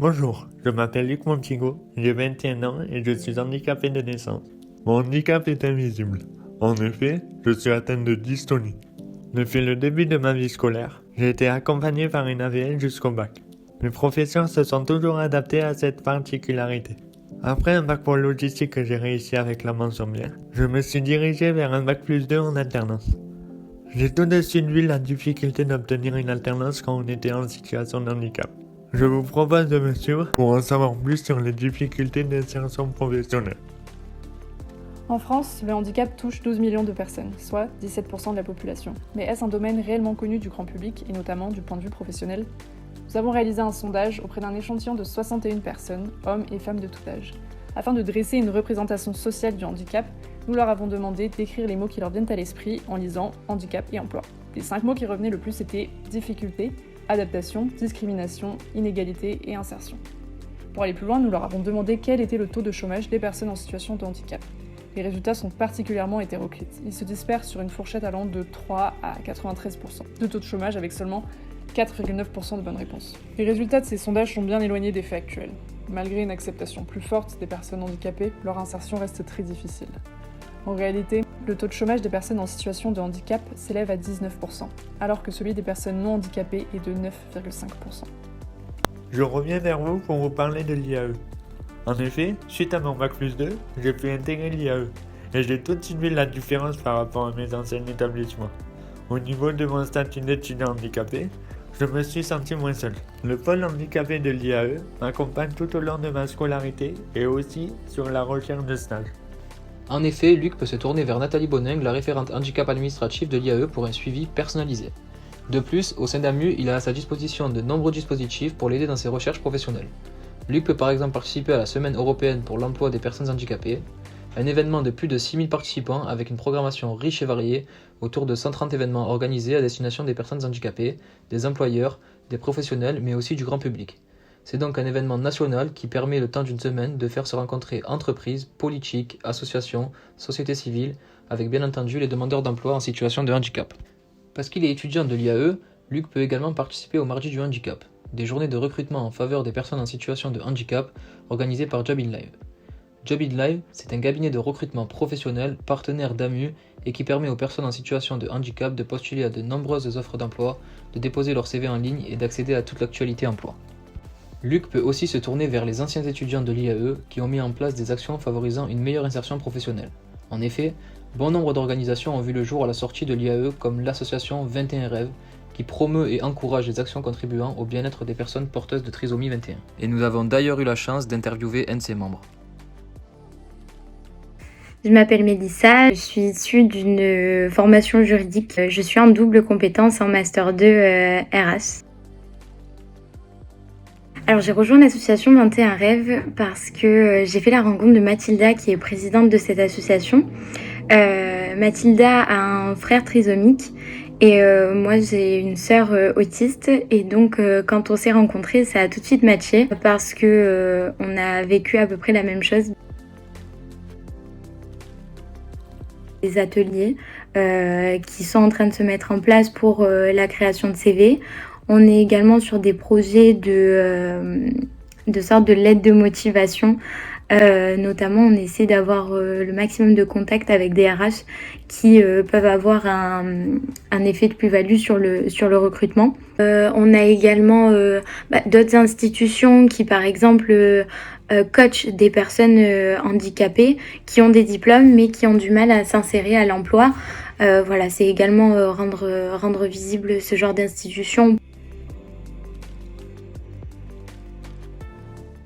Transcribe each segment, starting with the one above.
Bonjour, je m'appelle Luc Montigo, j'ai 21 ans et je suis handicapé de naissance. Mon handicap est invisible. En effet, je suis atteint de dystonie. Depuis le début de ma vie scolaire, j'ai été accompagné par une AVL jusqu'au bac. Mes professeurs se sont toujours adaptés à cette particularité. Après un bac pour logistique que j'ai réussi avec la mention bien, je me suis dirigé vers un bac plus 2 en alternance. J'ai tout de suite vu la difficulté d'obtenir une alternance quand on était en situation de handicap. Je vous propose de me suivre pour en savoir plus sur les difficultés d'insertion professionnelle. En France, le handicap touche 12 millions de personnes, soit 17% de la population. Mais est-ce un domaine réellement connu du grand public, et notamment du point de vue professionnel ? Nous avons réalisé un sondage auprès d'un échantillon de 61 personnes, hommes et femmes de tout âge. Afin de dresser une représentation sociale du handicap, nous leur avons demandé d'écrire les mots qui leur viennent à l'esprit en lisant handicap et emploi. Les 5 mots qui revenaient le plus étaient difficulté, adaptation, discrimination, inégalité et insertion. Pour aller plus loin, nous leur avons demandé quel était le taux de chômage des personnes en situation de handicap. Les résultats sont particulièrement hétéroclites. Ils se dispersent sur une fourchette allant de 3 à 93% de taux de chômage avec seulement 4,9% de bonnes réponses. Les résultats de ces sondages sont bien éloignés des faits actuels. Malgré une acceptation plus forte des personnes handicapées, leur insertion reste très difficile. En réalité, le taux de chômage des personnes en situation de handicap s'élève à 19%, alors que celui des personnes non handicapées est de 9,5%. Je reviens vers vous pour vous parler de l'IAE. En effet, suite à mon bac plus 2, j'ai pu intégrer l'IAE, et j'ai tout de suite vu la différence par rapport à mes anciens établissements. Au niveau de mon statut d'étudiant handicapé, je me suis senti moins seul. Le pôle handicapé de l'IAE m'accompagne tout au long de ma scolarité et aussi sur la recherche de stage. En effet, Luc peut se tourner vers Nathalie Boningue, la référente handicap administratif de l'IAE pour un suivi personnalisé. De plus, au sein d'AMU, il a à sa disposition de nombreux dispositifs pour l'aider dans ses recherches professionnelles. Luc peut par exemple participer à la Semaine européenne pour l'emploi des personnes handicapées, un événement de plus de 6000 participants avec une programmation riche et variée autour de 130 événements organisés à destination des personnes handicapées, des employeurs, des professionnels mais aussi du grand public. C'est donc un événement national qui permet le temps d'une semaine de faire se rencontrer entreprises, politiques, associations, sociétés civiles, avec bien entendu les demandeurs d'emploi en situation de handicap. Parce qu'il est étudiant de l'IAE, Luc peut également participer au Mardi du handicap, des journées de recrutement en faveur des personnes en situation de handicap organisées par Job in Live. Job in Live, c'est un cabinet de recrutement professionnel partenaire d'AMU et qui permet aux personnes en situation de handicap de postuler à de nombreuses offres d'emploi, de déposer leur CV en ligne et d'accéder à toute l'actualité emploi. Luc peut aussi se tourner vers les anciens étudiants de l'IAE qui ont mis en place des actions favorisant une meilleure insertion professionnelle. En effet, bon nombre d'organisations ont vu le jour à la sortie de l'IAE comme l'association 21 Rêves qui promeut et encourage les actions contribuant au bien-être des personnes porteuses de trisomie 21. Et nous avons d'ailleurs eu la chance d'interviewer un de ses membres. Je m'appelle Mélissa, je suis issue d'une formation juridique. Je suis en double compétence en Master 2 RH. Alors j'ai rejoint l'association 21 Rêves parce que j'ai fait la rencontre de Mathilda qui est présidente de cette association. Mathilda a un frère trisomique et moi j'ai une sœur autiste et donc quand on s'est rencontrés ça a tout de suite matché parce que on a vécu à peu près la même chose. Des ateliers qui sont en train de se mettre en place pour la création de CV. On est également sur des projets de sorte de lettres de motivation. Notamment, on essaie d'avoir le maximum de contacts avec des RH qui peuvent avoir un effet de plus-value sur le recrutement. On a également d'autres institutions qui, par exemple, coachent des personnes handicapées qui ont des diplômes mais qui ont du mal à s'insérer à l'emploi. Voilà, c'est également rendre visible ce genre d'institutions.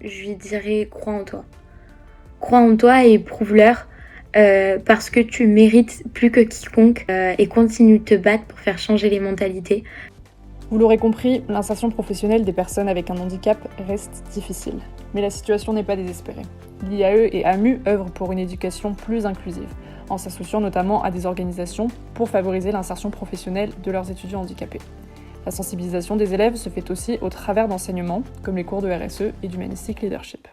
Je lui dirais, crois en toi. Crois en toi et prouve-leur parce que tu mérites plus que quiconque et continue de te battre pour faire changer les mentalités. Vous l'aurez compris, l'insertion professionnelle des personnes avec un handicap reste difficile. Mais la situation n'est pas désespérée. L'IAE et AMU œuvrent pour une éducation plus inclusive, en s'associant notamment à des organisations pour favoriser l'insertion professionnelle de leurs étudiants handicapés. La sensibilisation des élèves se fait aussi au travers d'enseignements, comme les cours de RSE et d'Humanistic Leadership.